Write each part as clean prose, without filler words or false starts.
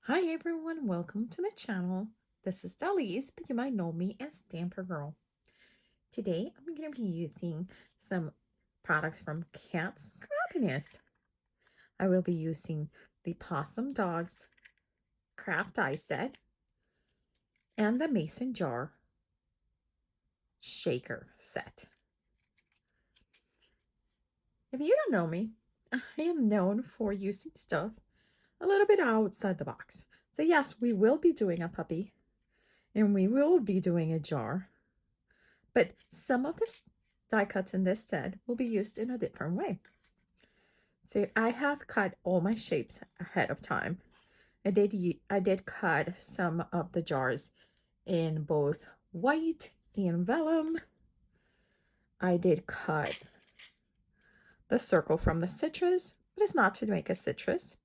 Hi everyone, welcome to the channel. This is Dalise, but you might know me as Stamper Girl. Today I'm going to be using some products from Kat Scrappiness. I will be using the Possum Dogs Craft Die set and the Mason Jar Shaker set. If you don't know me, I am known for using stuff a little bit outside the box. So yes, we will be doing a puppy and we will be doing a jar. But some of the die cuts in this set will be used in a different way. So I have cut all my shapes ahead of time. I did cut some of the jars in both white and vellum. I did cut the circle from the citrus, but it's not to make a citrus.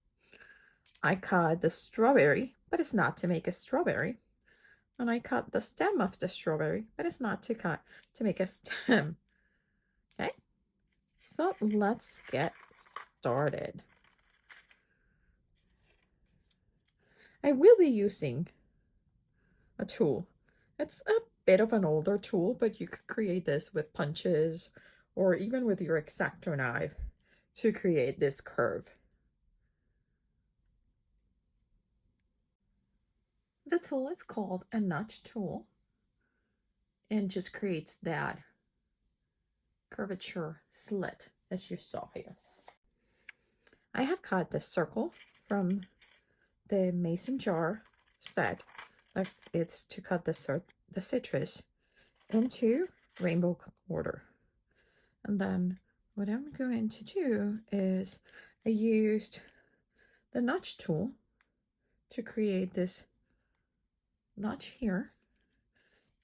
I cut the strawberry, but it's not to make a strawberry. And I cut the stem of the strawberry, but it's not to make a stem. Okay, so let's get started. I will be using a tool. It's a bit of an older tool, but you could create this with punches or even with your X-Acto knife to create this curve. The tool is called a notch tool and just creates that curvature slit as you saw here. I have cut the circle from the mason jar set. It's to cut the citrus into rainbow order. And then what I'm going to do is I used the notch tool to create this notch here,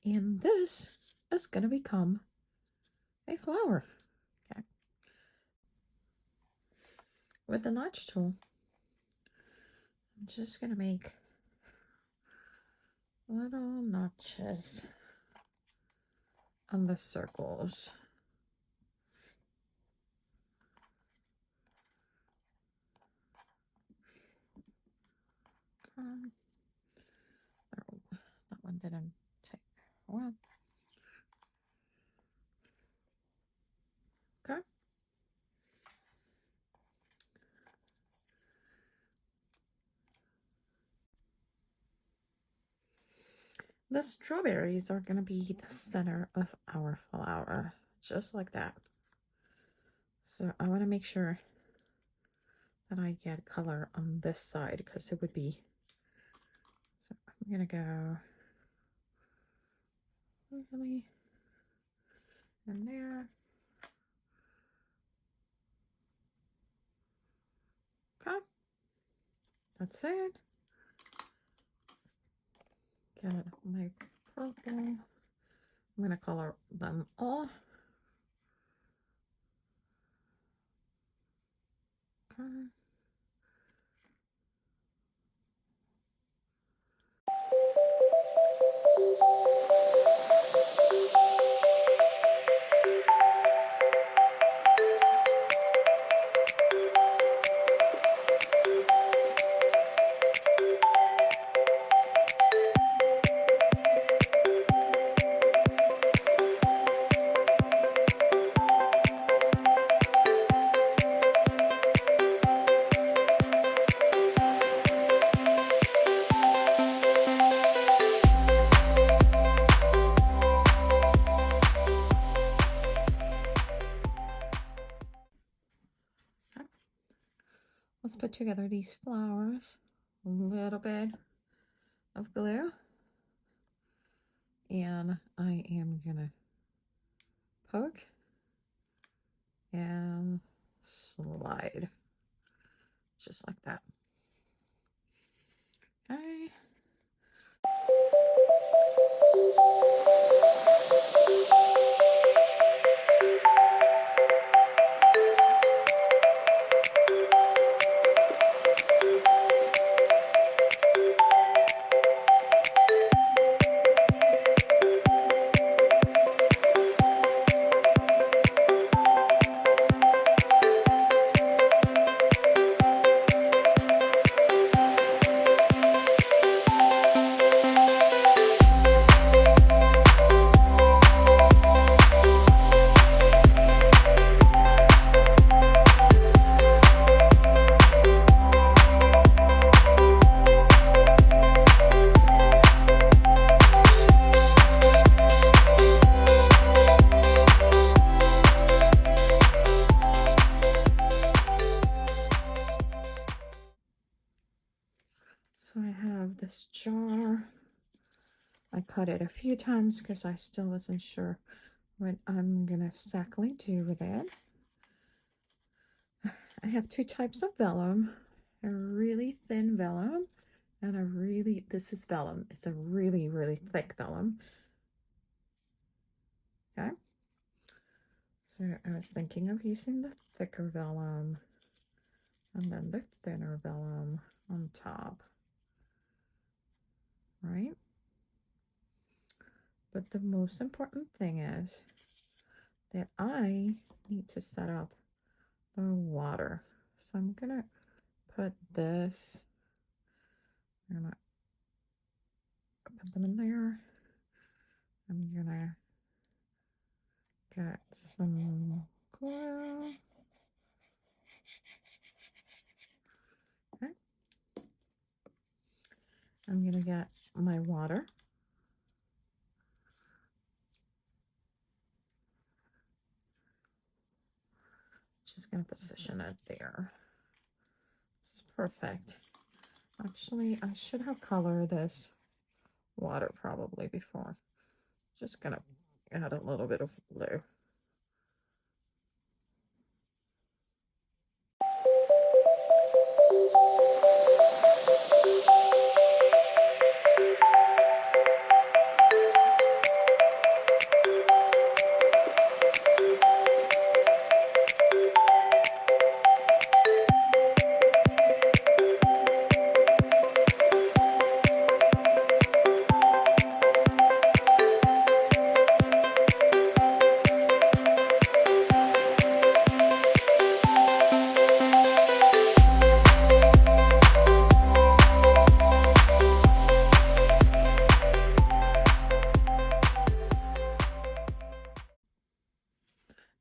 and this is going to become a flower. Okay. With the notch tool, I'm just going to make little notches on the circles. That one didn't take well. Okay. The strawberries are going to be the center of our flower, just like that. So I want to make sure that I get color on this side because it would be, so I'm going to go really in there. Okay, that's it. Get my purple. I'm going to color them all. Okay. Let's put together these flowers. A little bit of glue. And I am gonna poke and slide. Just like that. Okay. this jar. I cut it a few times because I still wasn't sure what I'm gonna exactly do with it. I have two types of vellum, a really thin vellum and a really, this is vellum. It's a really, really thick vellum. Okay. So I was thinking of using the thicker vellum and then the thinner vellum on top, right? But the most important thing is that I need to set up the water. So I'm gonna put this, I'm gonna put them in there. I'm gonna get some glue. Okay. I'm gonna get my water. Just gonna position it there. It's perfect. Actually, I should have colored this water probably before. Just gonna add a little bit of blue.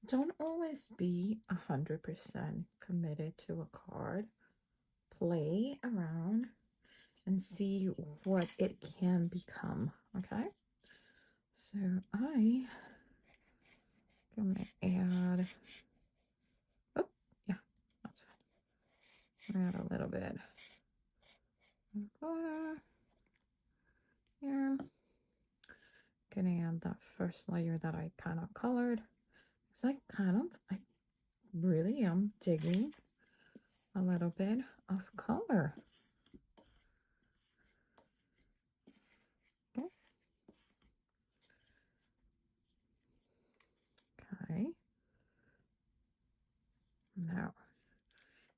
Don't always be 100% committed to a card. Play around and see what it can become, okay? So I'm gonna add, oh, yeah, that's fine. Add a little bit of glitter here. Gonna add that first layer that I kind of colored. It's like I really am digging a little bit of color. Okay. Okay. Now,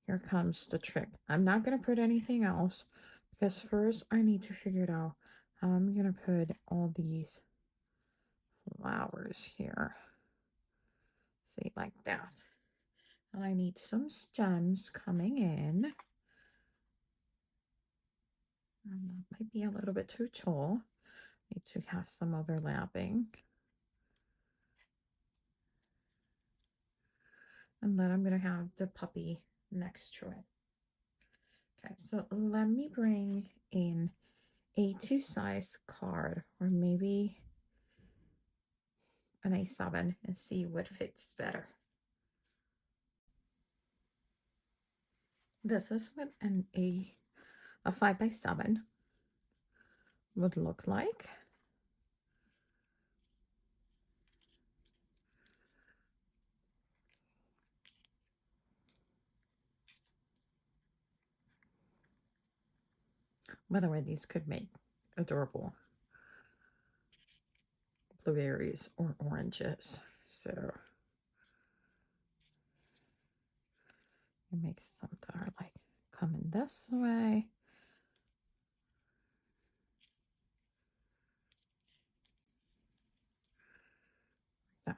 here comes the trick. I'm not going to put anything else because first I need to figure it out how I'm going to put all these flowers here. See, like that. And I need some stems coming in. And that might be a little bit too tall. Need to have some overlapping. And then I'm going to have the puppy next to it. Okay, so let me bring in A2 size card, or maybe an A7, and see what fits better. This is what a 5x7 would look like. By the way, these could make adorable blueberries or oranges. So it makes some that are like coming this way. That.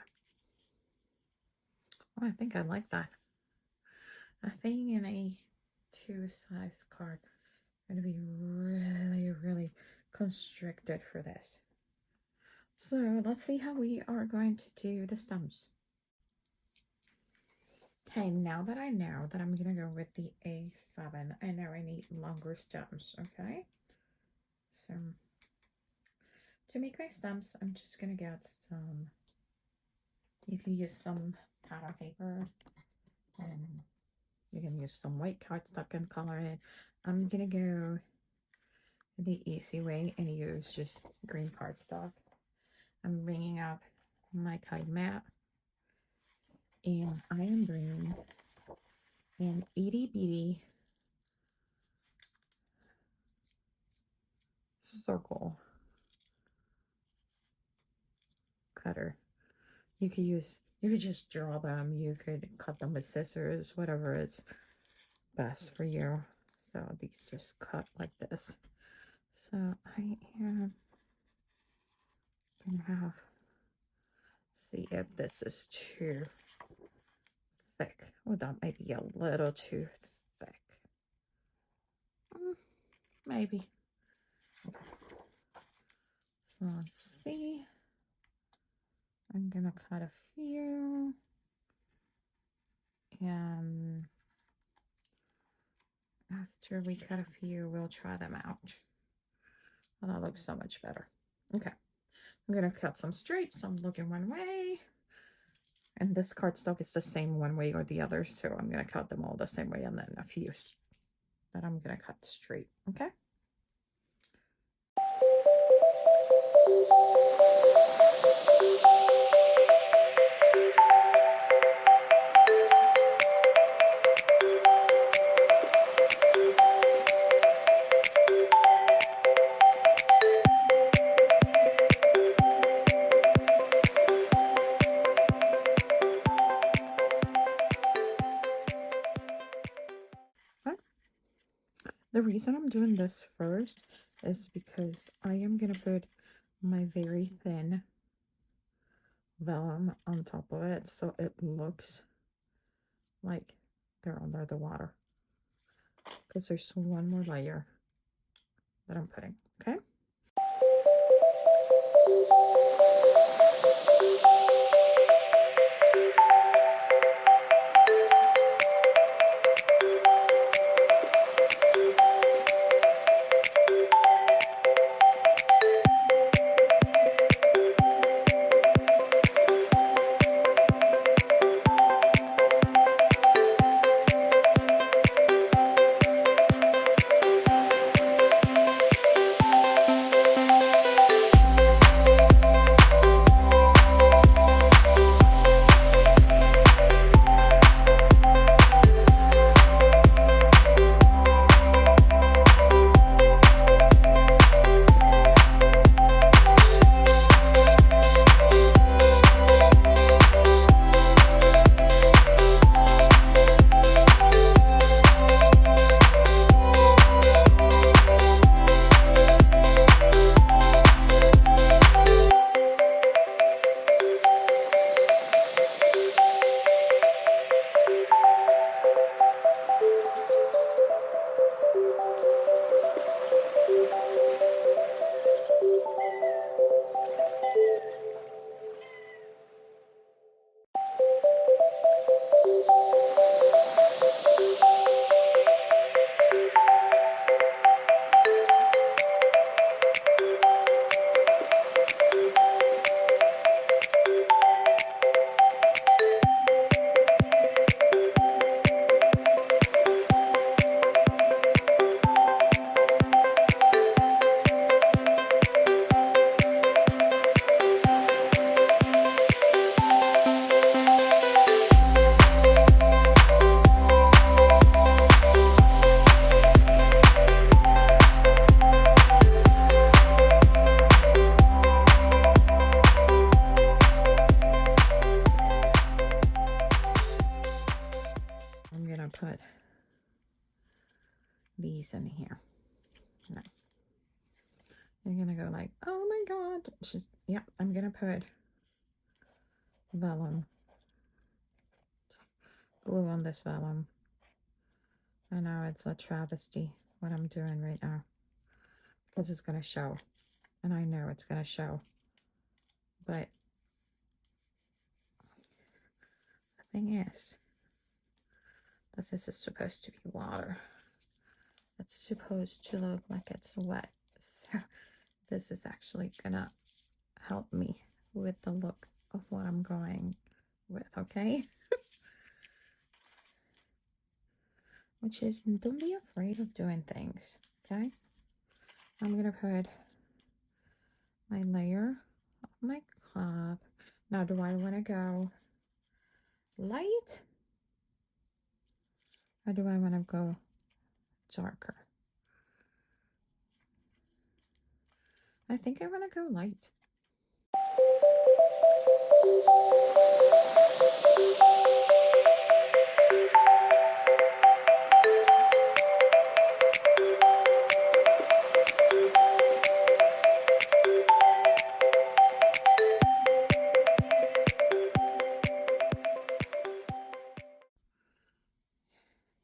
Oh, I think I like that. I think in a 2 size card, I'm going to be really, really constricted for this. So let's see how we are going to do the stems. Okay, now that I know that I'm going to go with the A7, I know I need longer stems, okay? So to make my stems, I'm just going to get some, you can use some pattern paper, and you can use some white cardstock and color it. I'm going to go the easy way and use just green cardstock. I'm bringing up my cutting mat, and I am bringing an itty bitty circle cutter. You could just draw them, you could cut them with scissors, whatever is best for you. So these just cut like this. So I am gonna have, see if this is too thick. Oh, that might be a little too thick. Maybe. So let's see. I'm gonna cut a few, and after we cut a few, we'll try them out. Oh, that looks so much better. Okay, I'm gonna cut some straight, some looking one way, and this cardstock is the same one way or the other, so I'm gonna cut them all the same way, and then a few that I'm gonna cut straight. Okay. The reason I'm doing this first is because I am going to put my very thin vellum on top of it so it looks like they're under the water. Because there's one more layer that I'm putting, okay? Put these in here. No. You're gonna go like, oh my god. Just, yeah, I'm gonna put vellum glue on this vellum. I know it's a travesty what I'm doing right now because it's gonna show, and I know it's gonna show, but the thing is, this is supposed to be water. It's supposed to look like it's wet. So this is actually gonna help me with the look of what I'm going with, okay? Which is, don't be afraid of doing things, okay? I'm going to put my layer of my club. Now, do I want to go light or do I want to go darker? I think I want to go light.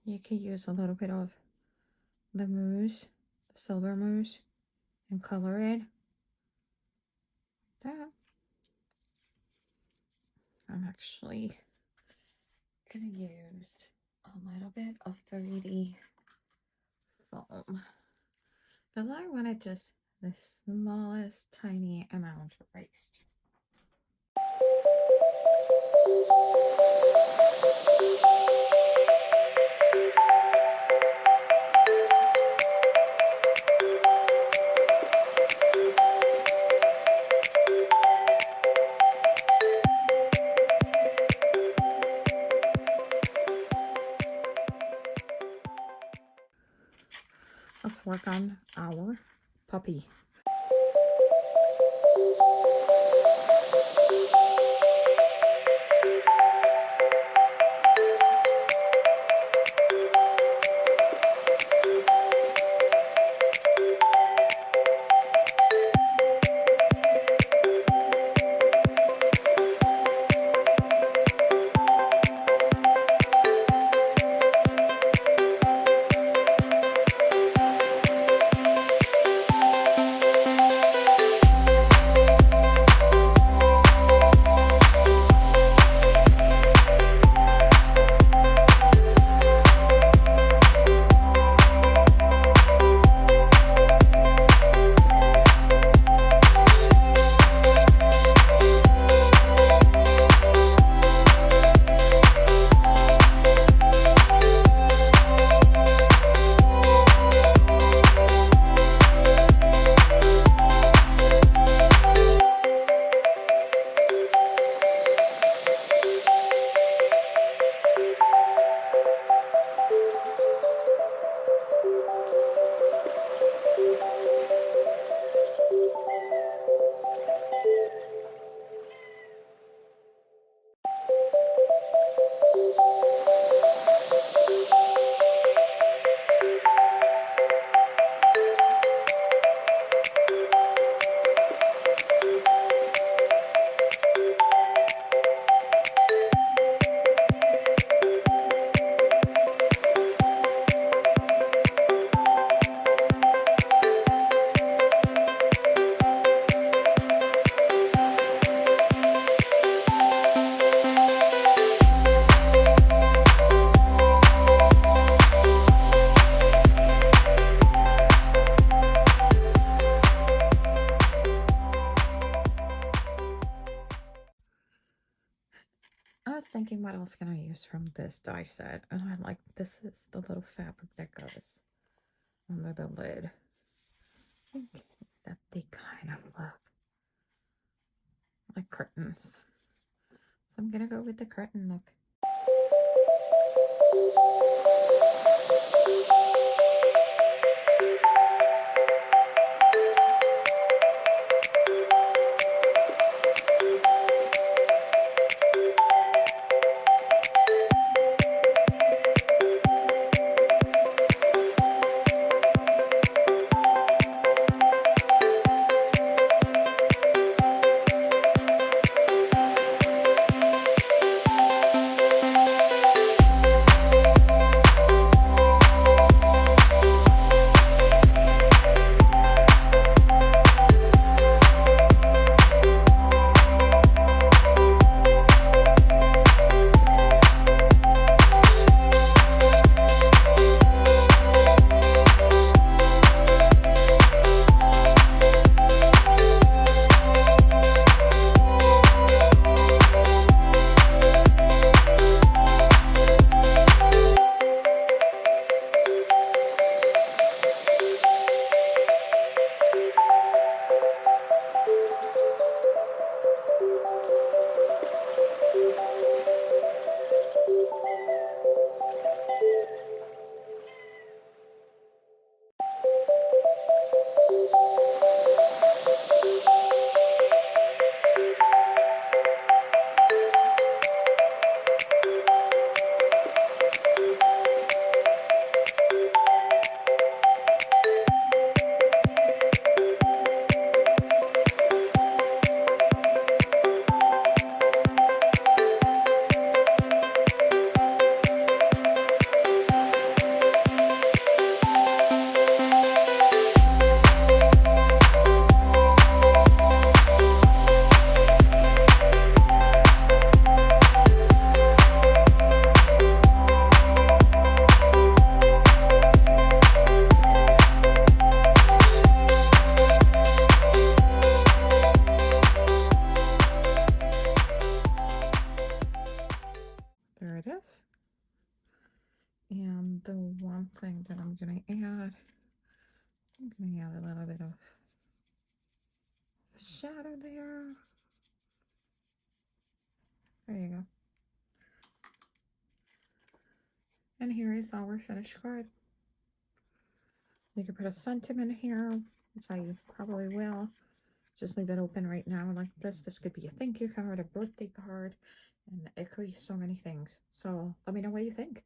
You could use a little bit of the mousse, the silver mousse, and color it. That. I'm actually gonna use a little bit of 3D foam because I wanted just the smallest tiny amount erased. Let's work on our puppy. I was thinking what else can I use from this die set, and I like this is the little fabric that goes under the lid. I think that they kind of look like curtains, so I'm gonna go with the curtain look. the one thing that I'm going to add, I'm going to add a little bit of shadow there. There you go. And here is our finished card. You could put a sentiment here, which I probably will. Just leave it open right now like this. This could be a thank you card, a birthday card, and it could be so many things. So let me know what you think.